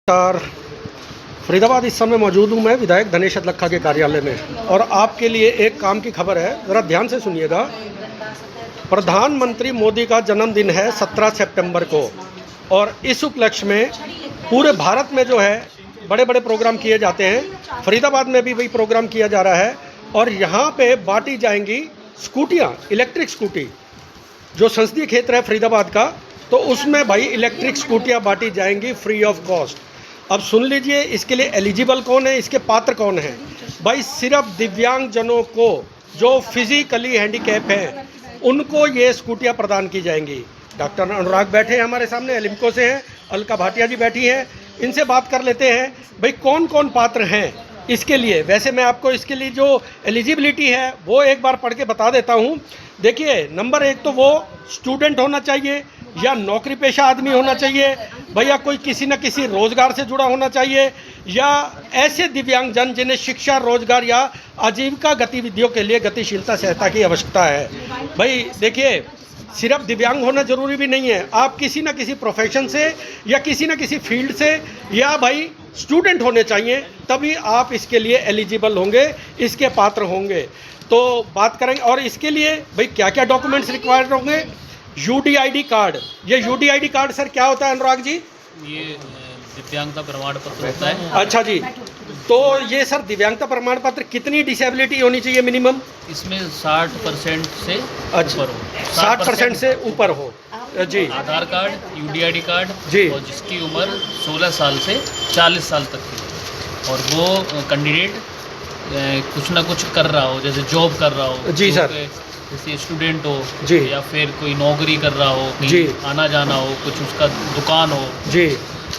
नमस्कार। फरीदाबाद इस समय मौजूद हूँ मैं विधायक धनेश अदलखा के कार्यालय में, और आपके लिए एक काम की खबर है, ज़रा ध्यान से सुनिएगा। प्रधानमंत्री मोदी का जन्मदिन है 17 सितंबर को, और इस उपलक्ष्य में पूरे भारत में जो है बड़े बड़े प्रोग्राम किए जाते हैं। फरीदाबाद में भी वही प्रोग्राम किया जा रहा है, और यहाँ पे बांटी जाएंगी स्कूटियाँ, इलेक्ट्रिक स्कूटी। जो संसदीय क्षेत्र है फरीदाबाद का, तो उसमें भाई इलेक्ट्रिक स्कूटियाँ बांटी जाएंगी फ्री ऑफ कॉस्ट। अब सुन लीजिए, इसके लिए एलिजिबल कौन है, इसके पात्र कौन है। भाई सिर्फ दिव्यांग जनों को, जो फिजिकली हैंडीकैप हैं, उनको ये स्कूटियाँ प्रदान की जाएंगी। डॉक्टर अनुराग बैठे हैं हमारे सामने, एलिम्को से हैं, अलका भाटिया जी बैठी हैं, इनसे बात कर लेते हैं भाई कौन कौन पात्र हैं इसके लिए। वैसे मैं आपको इसके लिए जो एलिजिबिलिटी है वो एक बार पढ़ के बता देता हूँ। देखिए, नंबर 1 तो वो स्टूडेंट होना चाहिए, या नौकरी पेशा आदमी होना चाहिए भैया, कोई किसी न किसी रोज़गार से जुड़ा होना चाहिए, या ऐसे दिव्यांगजन जिन्हें शिक्षा, रोजगार या आजीविका गतिविधियों के लिए गतिशीलता सहायता की आवश्यकता है। भाई देखिए, सिर्फ दिव्यांग होना ज़रूरी भी नहीं है, आप किसी न किसी प्रोफेशन से या किसी न किसी फील्ड से, या भाई स्टूडेंट होने चाहिए, तभी आप इसके लिए एलिजिबल होंगे, इसके पात्र होंगे। तो बात करेंगे, और इसके लिए भाई क्या क्या डॉक्यूमेंट्स रिक्वायर्ड होंगे। यूडीआईडी कार्ड, ये यूडीआईडी कार्ड सर क्या होता है अनुराग जी? ये दिव्यांगता प्रमाण पत्र होता है। अच्छा जी, तो ये सर दिव्यांगता प्रमाण पत्र कितनी डिसेबिलिटी होनी चाहिए मिनिमम? इसमें 60% से अच्छा, ऊपर हो, 60% से ऊपर हो जी। आधार कार्ड, यूडीआईडी कार्ड जी, और जिसकी उम्र 16 साल से 40 साल तक की हो, और वो कैंडिडेट कुछ ना कुछ कर रहा हो, जैसे जॉब कर रहा हो जी सर, जैसे स्टूडेंट हो जी, या फिर कोई नौकरी कर रहा हो, जी, आना जाना हो, कुछ उसका दुकान हो जी,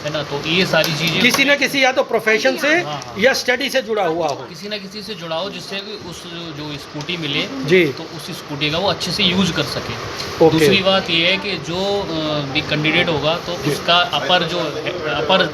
है ना, तो ये सारी चीज़ें किसी न किसी या तो प्रोफेशन से या स्टडी से जुड़ा हुआ हो, किसी न किसी से जुड़ा हो, जिससे कि उस जो स्कूटी मिले जी, तो उस स्कूटी का वो अच्छे से यूज कर सके। ओके। दूसरी बात ये है कि जो भी कैंडिडेट होगा तो उसका अपर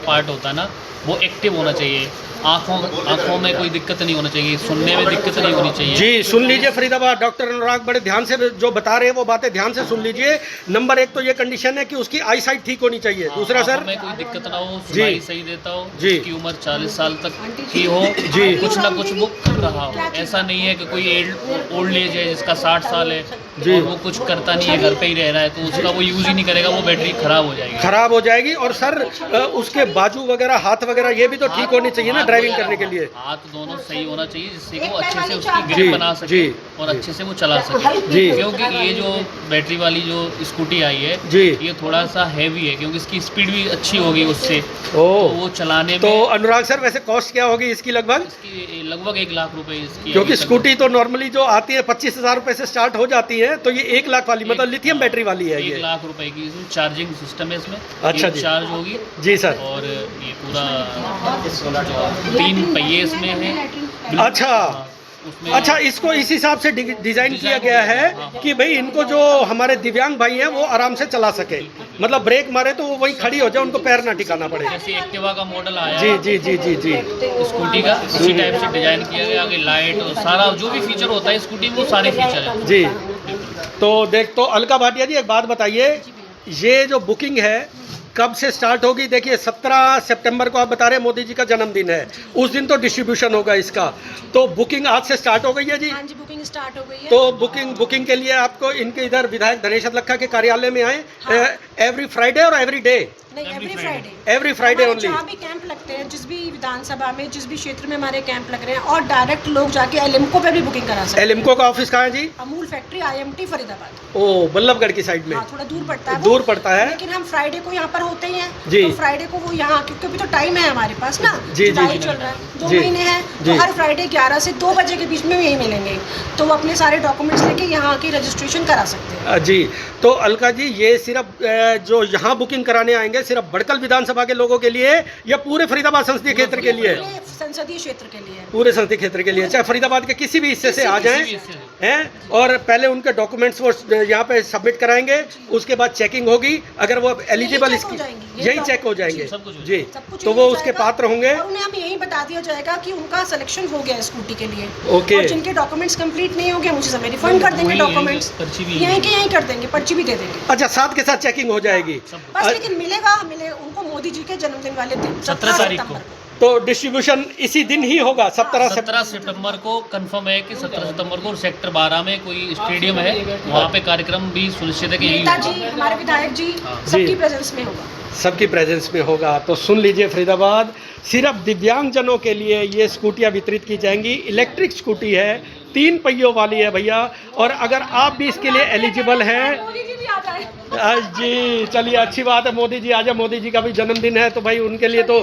पार्ट होता है ना, वो एक्टिव होना चाहिए। आँखों में कोई दिक्कत नहीं होना चाहिए, सुनने में दिक्कत नहीं होनी चाहिए। जी सुन लीजिए फरीदाबाद, डॉक्टर अनुराग बड़े ध्यान से जो बता रहे हैं वो बातें ध्यान से सुन लीजिए। नंबर 1 तो ये कंडीशन है कि उसकी आई साइट ठीक होनी चाहिए। दूसरा सर, में कोई दिक्कत ना हो, जी, सुनाई सही देता हो, जी, उसकी उम्र 40 साल तक की हो, जी, कुछ ना कुछ वो कर रहा हो। ऐसा नहीं है कि कोई ओल्ड एज है जिसका 60 साल है जी, और वो कुछ करता नहीं है, घर पे ही रह रहा है, तो उसका वो यूज ही नहीं करेगा, वो बैटरी खराब हो जाएगी, खराब हो जाएगी। और सर उसके बाजू वगैरह, हाथ वगैरह ये भी तो ठीक होनी चाहिए ना ड्राइविंग करने के लिए। हाथ दोनों सही होना चाहिए, जिससे कि वो अच्छे से उसकी ग्रिप बना सके जी, और अच्छे से वो चला सके जी, क्योंकि ये जो बैटरी वाली जो स्कूटी आई है जी, ये थोड़ा सा हैवी है, क्योंकि इसकी स्पीड भी अच्छी होगी उससे, तो वो चलाने तो में। अनुराग सर वैसे कॉस्ट क्या होगी इसकी लगभग? इसकी लगभग 1 लाख रुपए इसकी, क्योंकि स्कूटी तो नॉर्मली जो आती है 25,000 रुपए से स्टार्ट हो जाती है, तो ये 1 लाख वाली मतलब लिथियम बैटरी वाली है। 1 ये लाख रुपए की इसमें चार्जिंग सिस्टम है, इसमें अच्छा जी, चार्ज होगी जी सर। और ये पूरा जो 3 पहिए इसमें है। अच्छा, उसमें अच्छा, इसको इस हिसाब से डिज़ाइन किया गया है कि भाई इनको जो हमारे दिव्यांग भाई हैं वो आराम से चला सके, मतलब ब्रेक मारे तो वो वहीं खड़ी हो जाए, उनको पैर ना टिकाना पड़े। जैसे एक्टिवा का मॉडल आया जी जी जी जी जी, स्कूटी का, इसी टाइप से डिजाइन किया गया। आगे लाइट और सारा जो भी फीचर होता है स्कूटी में, वो सारे फीचर हैं जी। तो देख, तो अलका भाटिया जी एक बात बताइए, ये जो बुकिंग है कब से स्टार्ट होगी? देखिए 17 सितंबर को आप बता रहे हैं मोदी जी का जन्मदिन है, उस दिन तो डिस्ट्रीब्यूशन होगा इसका, तो बुकिंग आज से स्टार्ट हो गई है जी? हाँ जी, बुकिंग स्टार्ट हो गई है। तो बुकिंग के लिए आपको इनके इधर विधायक धनेश अदलखा के कार्यालय में आए। हाँ। एवरी फ्राइडे और एवरी डे? नहीं, एवरी फ्राइडे ओनली। जहाँ भी कैंप लगते हैं, जिस भी विधानसभा में, जिस भी क्षेत्र में हमारे कैंप लग रहे हैं, और डायरेक्ट लोग जाके एलिम्को पे भी बुकिंग करा सकते हैं। एलिम्को का ऑफिस कहाँ है जी? Amul factory, IMT Faridabad. ओ, बल्लभगढ़ की साइड में। हाँ, थोड़ा दूर पड़ता है वो, दूर पड़ता है, लेकिन हम फ्राइडे को यहाँ पर होते ही हैं जी। तो फ्राइडे को वो यहाँ, क्योंकि अभी तो टाइम है हमारे पास ना, जी, जी, जुलाई जी, चल रहा है, 2 जी, महीने हैं, जी। तो हर फ्राइडे 11 से 2 बजे के बीच में यही मिलेंगे, तो वो अपने सारे डॉक्यूमेंट्स लेके यहाँ की रजिस्ट्रेशन करा सकते हैं। जी। तो अलका जी, ये सिर्फ जो यहाँ बुकिंग कराने आएंगे सिर्फ बड़कल विधानसभा के लोगों के लिए या पूरे फरीदाबाद संसदीय क्षेत्र के लिए? संसदीय क्षेत्र के लिए, पूरे संसदीय क्षेत्र के लिए, चाहे फरीदाबाद के किसी भी हिस्से से आ जाएं, हैं, और पहले उनके डॉक्यूमेंट्स वो यहाँ पे सबमिट कराएंगे, उसके बाद चेकिंग होगी, अगर वो एलिजिबल, इसकी यही चेक हो जाएंगे सब कुछ हो जी, सब कुछ तो यही वो हो उसके जाएगा। पात्र होंगे। और उन्हें हमें यही बता दिया जाएगा कि उनका सिलेक्शन हो गया है स्कूटी के लिए। ओके। और जिनके डॉक्यूमेंट्स कंप्लीट नहीं होंगे मुझे समय रिफंड कर देंगे वही डॉक्यूमेंट्स, पर्ची भी यहीं के यहीं कर देंगे, पर्ची भी दे देंगे। अच्छा, साथ के साथ चेकिंग हो जाएगी। बस लेकिन मिले उनको मोदी जी के जन्मदिन वाले दिन 17 तारीख को। सितंबर तो डिस्ट्रीब्यूशन इसी दिन ही होगा 17 17 सितंबर को कंफर्म है कि 17 सितंबर को सेक्टर 12 में कोई स्टेडियम है, वहाँ पे कार्यक्रम भी सुनिश्चित है कि यही नेताजी होगा। हमारे विधायक जी हाँ। सबकी जी। प्रेजेंस में होगा। सबकी प्रेजेंस में होगा। तो सुन लीजिए फरीदाबाद, सिर्फ दिव्यांगजनों के लिए ये स्कूटियाँ वितरित की जाएंगी। इलेक्ट्रिक स्कूटी है, 3 पहियों वाली है भैया, और अगर आप भी इसके लिए एलिजिबल हैं। मोदी जी भी आ जाए। जी चलिए, अच्छी बात है, मोदी जी आ जाए। मोदी जी का भी जन्मदिन है तो भाई उनके लिए तो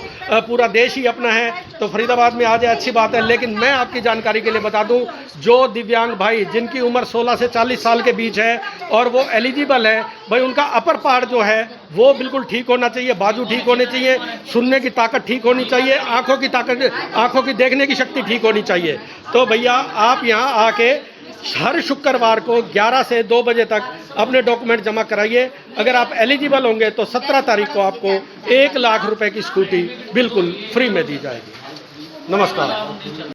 पूरा देश ही अपना है, तो फरीदाबाद में आ जाए, अच्छी बात है। लेकिन मैं आपकी जानकारी के लिए बता दूं, जो दिव्यांग भाई जिनकी उम्र 16 से 40 साल के बीच है और वो एलिजिबल है, भाई उनका अपर पार्ट जो है वो बिल्कुल ठीक होना चाहिए, बाजू ठीक होने चाहिए, सुनने की ताकत ठीक होनी चाहिए, आँखों की ताकत, आँखों की देखने की शक्ति ठीक होनी चाहिए। तो भैया आप यहाँ आके हर शुक्रवार को 11 से 2 बजे तक अपने डॉक्यूमेंट जमा कराइए। अगर आप एलिजिबल होंगे तो 17 तारीख को आपको 1 लाख रुपए की स्कूटी बिल्कुल फ्री में दी जाएगी। नमस्कार।